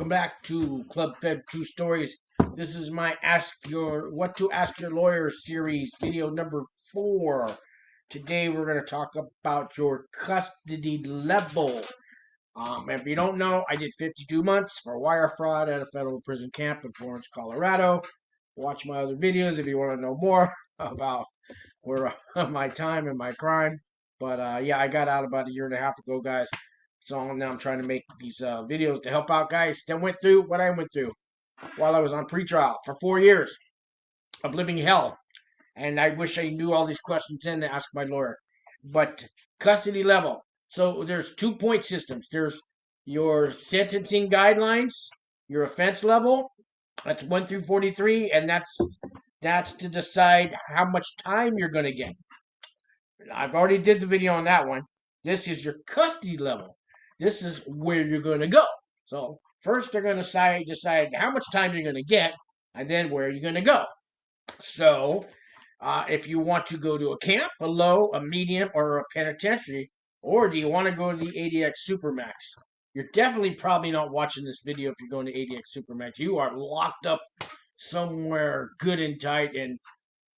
Welcome back to Club Fed True Stories. This is my What to Ask Your Lawyer series, video number 4. Today we're going to talk about your custody level. If you don't know, I did 52 months for wire fraud at a federal prison camp in Florence, Colorado. Watch my other videos if you want to know more about my time and my crime. But yeah, I got out about a year and a half ago, guys. So now I'm trying to make these videos to help out guys that went through what I went through while I was on pretrial for 4 years of living hell. And I wish I knew all these questions then to ask my lawyer. But custody level. So there's 2-point systems. There's your sentencing guidelines, your offense level. That's 1 through 43, and that's to decide how much time you're going to get. I've already did the video on that one. This is your custody level. This is where you're going to go. So first they're going to decide how much time you're going to get, and then where you're going to go. So if you want to go to a camp, a low, a medium, or a penitentiary, or do you want to go to the ADX Supermax? You're definitely probably not watching this video if you're going to ADX Supermax. You are locked up somewhere good and tight, and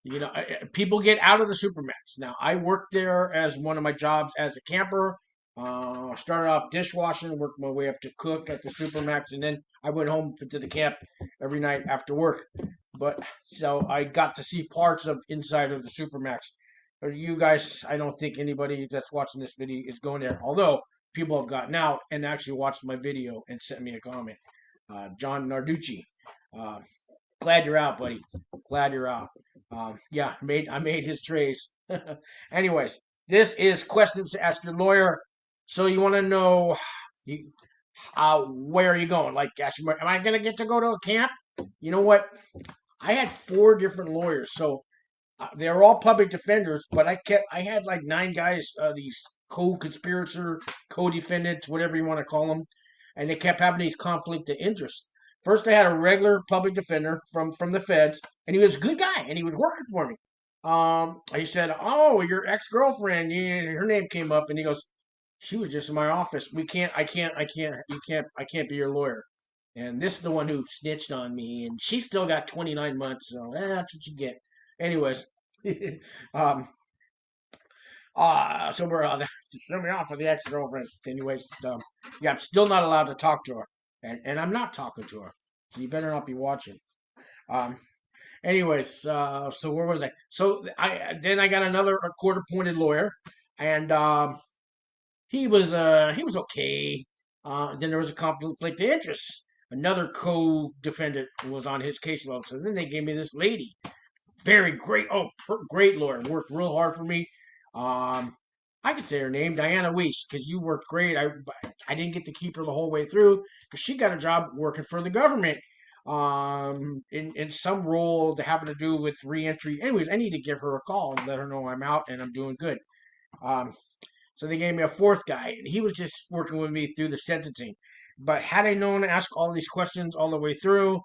you know, people get out of the Supermax. Now, I worked there as one of my jobs as a camper. Started off dishwashing, worked my way up to cook at the Supermax, and then I went home to the camp every night after work. But so I got to see parts of inside of the Supermax. You guys, I don't think anybody that's watching this video is going there. Although people have gotten out and actually watched my video and sent me a comment. John Narducci, glad you're out, buddy. Glad you're out. Yeah, I made his trays. Anyways, this is questions to ask your lawyer. So you want to know, where are you going? Like, am I gonna get to go to a camp? You know what? I had 4 different lawyers, so they're all public defenders. But I had like 9 guys, these co-conspirator, co-defendants, whatever you want to call them, and they kept having these conflict of interest. First, I had a regular public defender from the feds, and he was a good guy, and he was working for me. He said, "Oh, your ex-girlfriend, her name came up," and he goes, "She was just in my office. I can't be your lawyer." And this is the one who snitched on me, and she still got 29 months, so that's what you get. Anyways, so we're show me off with the ex-girlfriend. Anyways, yeah, I'm still not allowed to talk to her, and I'm not talking to her, so you better not be watching. Anyways, so where was I? So I got another court-appointed lawyer, and he was okay. Then there was a conflict of interest. Another co-defendant was on his caseload. So then they gave me this lady, very great, great lawyer, worked real hard for me. I could say her name, Diana Weiss, because you worked great. I didn't get to keep her the whole way through because she got a job working for the government. In some role having to do with reentry. Anyways, I need to give her a call and let her know I'm out and I'm doing good. So they gave me a 4th guy, and he was just working with me through the sentencing. But had I known to ask all these questions all the way through,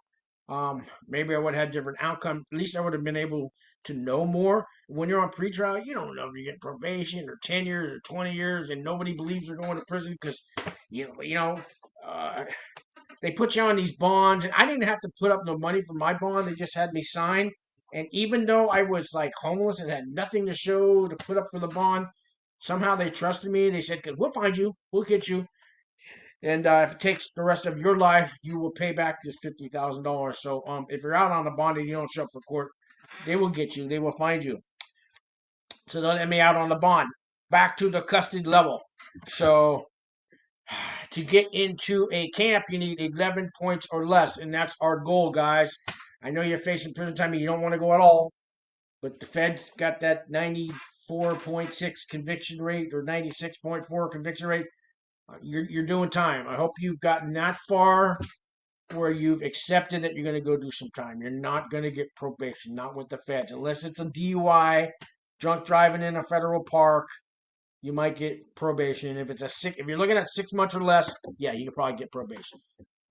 maybe I would have had a different outcome. At least I would have been able to know more. When you're on pretrial, you don't know if you get probation or 10 years or 20 years, and nobody believes you're going to prison because, they put you on these bonds, and I didn't have to put up no money for my bond. They just had me sign. And even though I was like homeless and had nothing to show to put up for the bond, somehow they trusted me. They said, "Cause we'll find you, we'll get you, and if it takes the rest of your life, you will pay back this $50,000." So if you're out on a bond and you don't show up for court, they will get you. They will find you. So they let me out on the bond. Back to the custody level. So to get into a camp, you need 11 points or less, and that's our goal, guys. I know you're facing prison time and you don't want to go at all, but the feds got that 94.6 conviction rate or 96.4 conviction rate. You're doing time. I hope you've gotten that far where you've accepted that you're going to go do some time. You're not going to get probation, not with the feds, unless it's a DUI, drunk driving in a federal park. You might get probation. If you're looking at 6 months or less, yeah, you could probably get probation.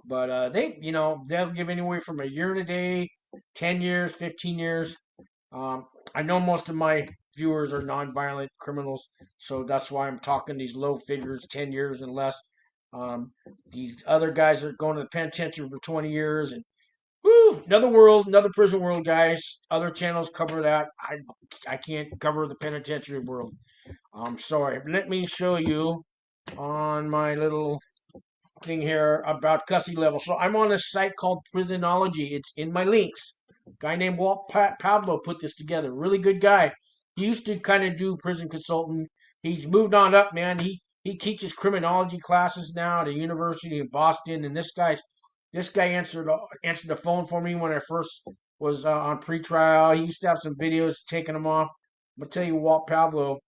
But they'll give anywhere from a year and a day, 10 years, 15 years. I know most of my viewers are nonviolent criminals, so that's why I'm talking these low figures, 10 years and less. These other guys are going to the penitentiary for 20 years, and woo, another world, another prison world, guys. Other channels cover that. I can't cover the penitentiary world. I'm sorry. Let me show you on my little thing here about custody level. So I'm on a site called Prisonology. It's in my links. A guy named Walt Pavlo put this together. Really good guy. He used to kind of do prison consultant. He's moved on up, man. He teaches criminology classes now at a university in Boston. And this guy answered the phone for me when I first was on pretrial. He used to have some videos taking them off. I'm gonna tell you, Walt Pavlo.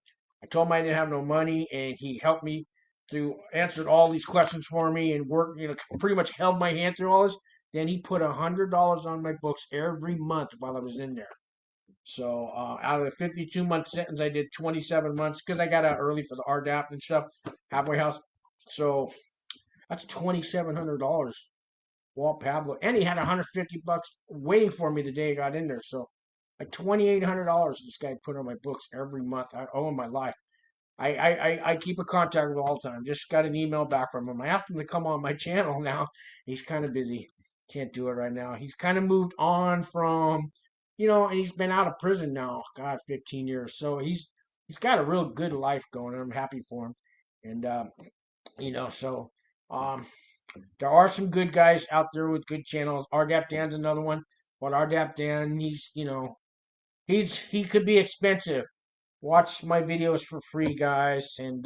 I told him I didn't have no money, and he helped me through, answered all these questions for me, and worked, pretty much held my hand through all this. Then he put $100 on my books every month while I was in there. So out of the 52-month sentence, I did 27 months because I got out early for the RDAP and stuff, halfway house. So that's $2,700. Walt Pavlo, and he had $150 waiting for me the day I got in there. So like $2,800 this guy put on my books every month. I owe him my life. I keep a contact with him all the time. Just got an email back from him. I asked him to come on my channel now. He's kind of busy. Can't do it right now. He's kind of moved on from, and he's been out of prison now. God, 15 years. So he's got a real good life going, and I'm happy for him. And so there are some good guys out there with good channels. RDAP Dan's another one. But RDAP Dan, he could be expensive. Watch my videos for free, guys. And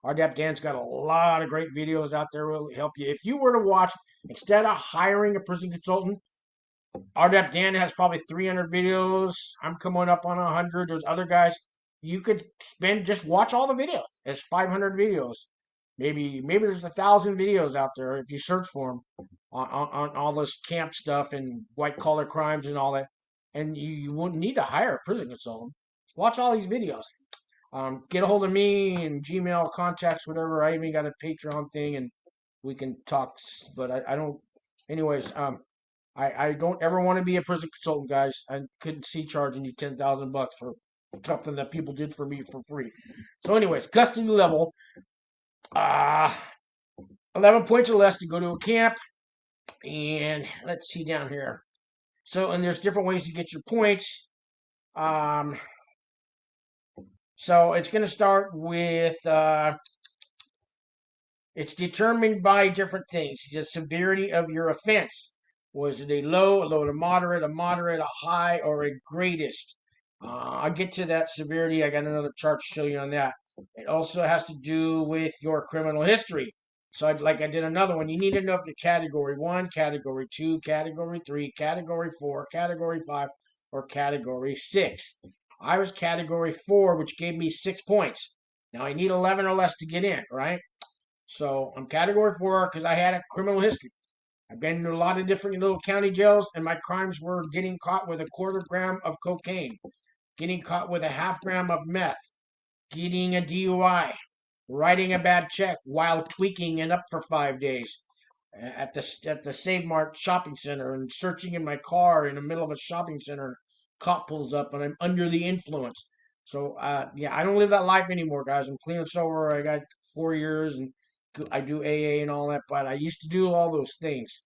RDAP Dan's got a lot of great videos out there will help you. If you were to watch, instead of hiring a prison consultant, RDAP Dan has probably 300 videos. I'm coming up on 100. There's other guys. You could just watch all the videos. There's 500 videos. Maybe there's 1,000 videos out there if you search for them on all this camp stuff and white collar crimes and all that. And you wouldn't need to hire a prison consultant. Watch all these videos. Get a hold of me and Gmail contacts, whatever. I even got a Patreon thing, and we can talk. But I don't. Anyways, I don't ever want to be a prison consultant, guys. I couldn't see charging you $10,000 for something that people did for me for free. So, anyways, custody level. 11 points or less to go to a camp. And let's see down here. So, and there's different ways to get your points. So it's going to start with, it's determined by different things. The severity of your offense. Was it a low to moderate, a high, or a greatest? I'll get to that severity. I got another chart to show you on that. It also has to do with your criminal history. So I did another one. You need to know if you're category 1, category 2, category 3, category 4, category 5, or category 6. I was category 4, which gave me 6 points. Now I need 11 or less to get in, right? So I'm category 4 because I had a criminal history. I've been to a lot of different little county jails, and my crimes were getting caught with a 1/4 gram of cocaine, getting caught with a 1/2 gram of meth, getting a DUI, writing a bad check while tweaking and up for 5 days at the Save Mart shopping center, and searching in my car in the middle of a shopping center. Cop pulls up and I'm under the influence. So yeah, I don't live that life anymore, guys. I'm clean and sober. I got 4 years and I do AA and all that, but I used to do all those things,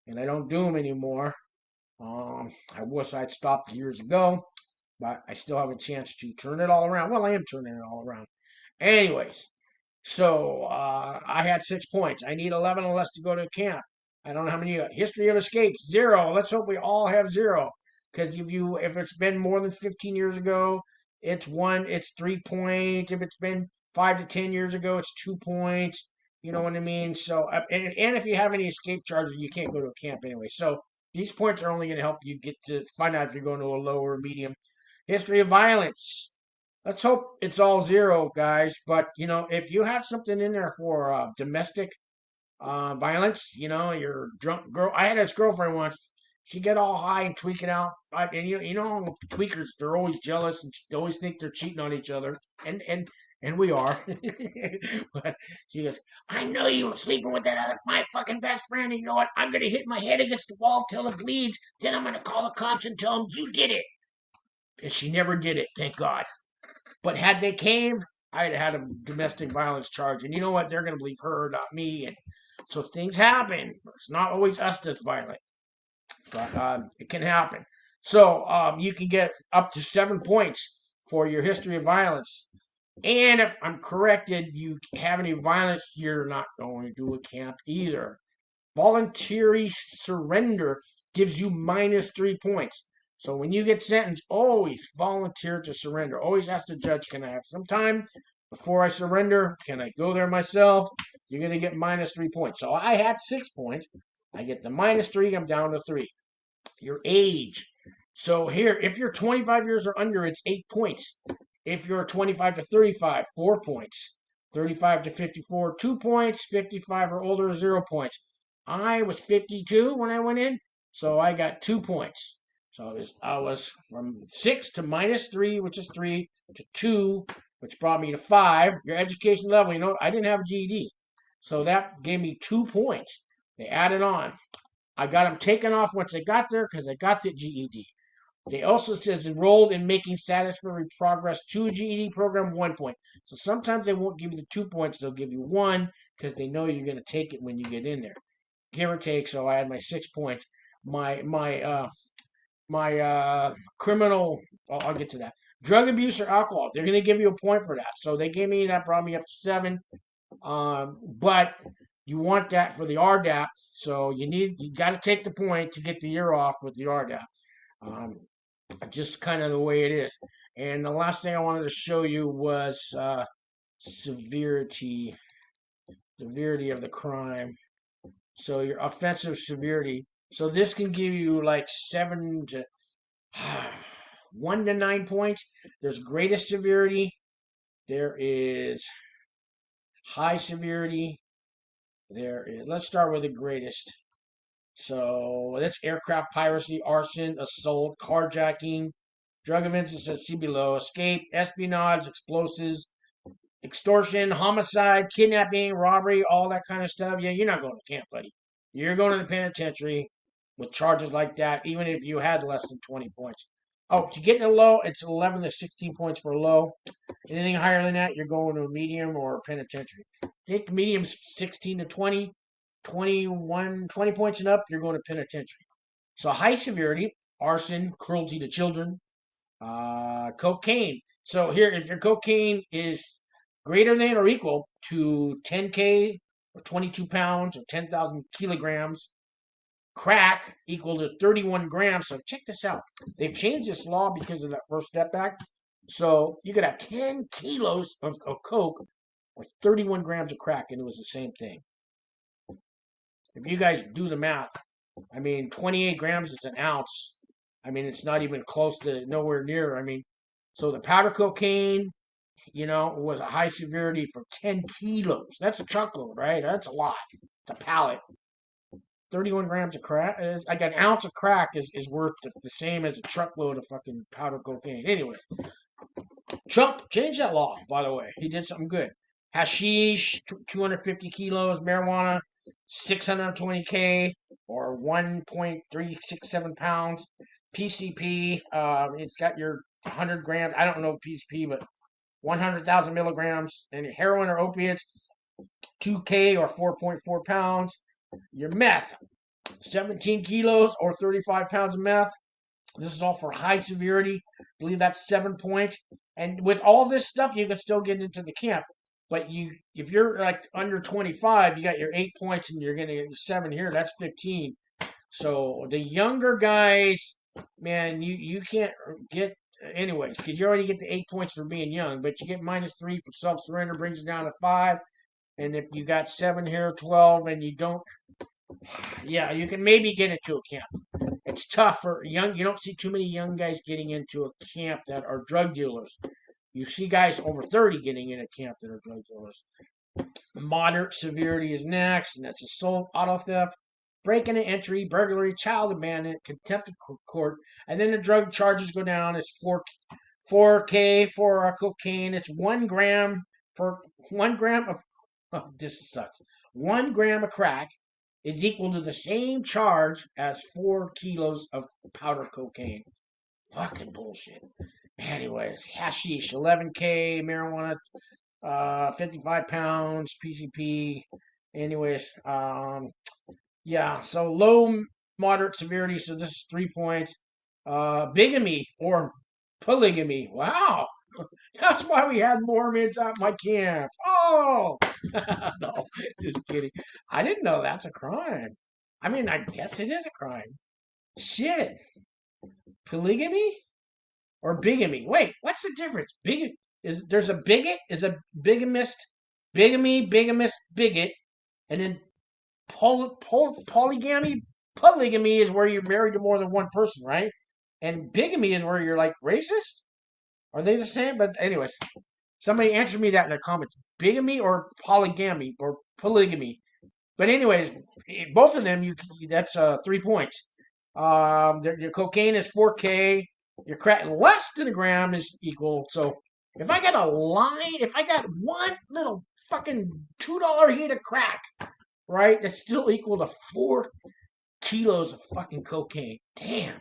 and I don't do them anymore. I wish I'd stopped years ago, but I still have a chance to turn it all around. Well, I am turning it all around. Anyways, so I had 6 points. I need 11 or less to go to camp. I don't know how many you got. History of escapes, 0. Let's hope we all have 0. Because if it's been more than 15 years ago, it's 3 points. If it's been 5 to 10 years ago, it's 2 points. You know what I mean? So, and if you have any escape charges, you can't go to a camp anyway. So these points are only going to help you get to find out if you're going to a low or medium. History of violence. Let's hope it's all 0, guys. But, if you have something in there for domestic violence, your drunk girl. I had this girlfriend once. She get all high and tweaking out. And tweakers, they're always jealous and they always think they're cheating on each other. And we are. But she goes, I know you were sleeping with my fucking best friend. And you know what? I'm going to hit my head against the wall till it bleeds. Then I'm going to call the cops and tell them you did it. And she never did it, thank God. But had they came, I had a domestic violence charge, and you know what? They're going to believe her, not me, and so things happen. It's not always us that's violent, but it can happen. So you can get up to 7 points for your history of violence. And if I'm corrected, you have any violence, you're not going to do a camp either. Voluntary surrender gives you -3 points. So when you get sentenced, always volunteer to surrender. Always ask the judge, can I have some time before I surrender? Can I go there myself? You're going to get -3 points. So I had 6 points. I get the -3, I'm down to 3. Your age. So here, if you're 25 years or under, it's 8 points. If you're 25 to 35, 4 points. 35 to 54, 2 points. 55 or older, 0 points. I was 52 when I went in, so I got 2 points. So I was from 6 to -3, which is 3, to 2, which brought me to 5. Your education level, you know, I didn't have a GED. So that gave me 2 points. They added on. I got them taken off once I got there because I got the GED. They also says enrolled in making satisfactory progress to a GED program, 1 point. So sometimes they won't give you the 2 points, they'll give you one because they know you're going to take it when you get in there, give or take. So I had my 6 points. My criminal. I'll get to that. Drug abuse or alcohol. They're going to give you a point for that. So they gave me that, brought me up to 7. But you want that for the RDAP, so you got to take the point to get the year off with the RDAP. Just kind of the way it is. And the last thing I wanted to show you was severity of the crime. So your offensive severity. So this can give you like 1 to 9 points. There's greatest severity. There is high severity. Let's start with the greatest. So that's aircraft piracy, arson, assault, carjacking, drug offenses, it says see below, escape, espionage, explosives, extortion, homicide, kidnapping, robbery, all that kind of stuff. Yeah, you're not going to camp, buddy. You're going to the penitentiary with charges like that, even if you had less than 20 points. Oh, to get in a low, it's 11 to 16 points for low. Anything higher than that, you're going to a medium or a penitentiary. Take medium's 16 to 20, 21, 20 points and up, you're going to penitentiary. So high severity, arson, cruelty to children, cocaine. So here, if your cocaine is greater than or equal to 10K or 22 pounds or 10,000 kilograms, crack equal to 31 grams. So check this out. They've changed this law because of that First Step Act. So you could have 10 kilos of coke or 31 grams of crack, and it was the same thing. If you guys do the math, I mean, 28 grams is an ounce. I mean, it's not even close to nowhere near. I mean, so the powder cocaine, was a high severity for 10 kilos. That's a truckload, right? That's a lot. It's a pallet. 31 grams of crack, like an ounce of crack is worth the same as a truckload of fucking powder cocaine. Anyways, Trump changed that law, by the way. He did something good. Hashish, 250 kilos, marijuana, 620K, or 1.367 pounds. PCP, it's got your 100 grams. I don't know PCP, but 100,000 milligrams. And heroin or opiates, 2K or 4.4 pounds. Your meth, 17 kilos or 35 pounds of meth. This is all for high severity. I believe that's 7 points. And with all this stuff, you can still get into the camp. But if you're like under 25, you got your 8 points and you're going to get 7 here. That's 15. So the younger guys, man, you can't get anyways because you already get the 8 points for being young. But you get -3 for self-surrender, brings it down to 5. And if you got 7 here, 12, and you don't, yeah, you can maybe get into a camp. It's tough for young. You don't see too many young guys getting into a camp that are drug dealers. You see guys over 30 getting in a camp that are drug dealers. Moderate severity is next, and that's assault, auto theft, break-in and entry, burglary, child abandonment, contempt of court, and then the drug charges go down. It's 4K for cocaine. It's 1 gram for 1 gram of. Oh, this sucks. 1 gram of crack is equal to the same charge as 4 kilos of powder cocaine. Fucking bullshit. Anyways, hashish, 11K, marijuana, 55 pounds, PCP. Anyways, yeah, so low, moderate severity. So this is 3 points. Bigamy or polygamy. Wow. That's why we had Mormons at my camp. Oh, no, just kidding. I didn't know that's a crime. I mean, I guess it is a crime. Shit. Polygamy or bigamy? Wait, what's the difference? There's a bigot, is a bigamist, bigamy, bigamist, bigot, and then polygamy. Polygamy is where you're married to more than one person, right? And bigamy is where you're like racist. Are they the same? But anyways, somebody answer me that in the comments. Bigamy or polygamy or polygamy. But anyways, both of them, that's 3 points. Your cocaine is 4K. Your crack less than a gram is equal. So if I got if I got one little fucking $2 hit of crack, right, that's still equal to 4 kilos of fucking cocaine. Damn.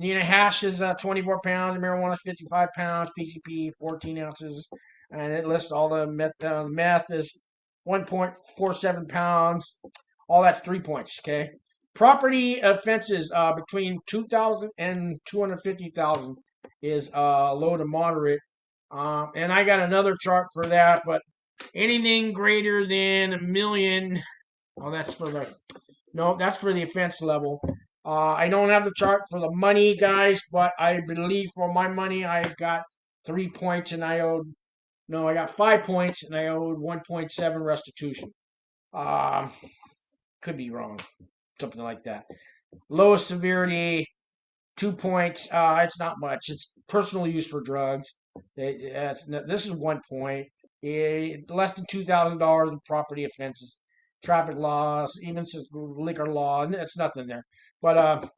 Hash is 24 pounds, marijuana is 55 pounds, PCP 14 ounces, and it lists all the meth. Meth is 1.47 pounds. All that's 3 points. Okay. Property offenses between 2,000 and 250,000 is low to moderate. And I got another chart for that, but anything greater than $1 million. Oh, that's for the that's for the offense level. I don't have the chart for the money, guys, but I believe for my money I got 3 points and I got 5 points and I owed 1.7 restitution. Could be wrong, something like that. Lowest severity, 2 points. It's not much. It's personal use for drugs. This is 1 point. Less than $2,000 in property offenses, traffic laws, even liquor law. It's nothing there. But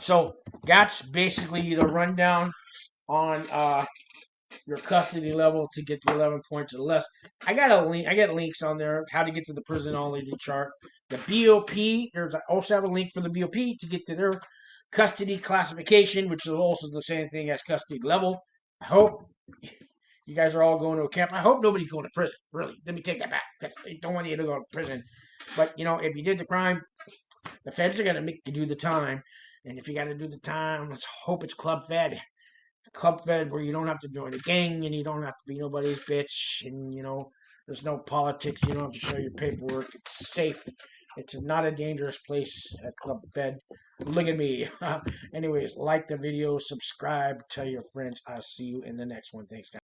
so that's basically the rundown on your custody level to get to 11 points or less. I got links on there how to get to the prisonology chart. The BOP, there's also have a link for the BOP to get to their custody classification, which is also the same thing as custody level. I hope you guys are all going to a camp. I hope nobody's going to prison. Really, let me take that back. I don't want you to go to prison. But if you did the crime, the feds are going to make you do the time. And if you got to do the time, let's hope it's club fed. Club fed where you don't have to join a gang and you don't have to be nobody's bitch. And, there's no politics. You don't have to show your paperwork. It's safe. It's not a dangerous place at Club Fed. Look at me. Anyways, like the video, subscribe, tell your friends. I'll see you in the next one. Thanks, guys.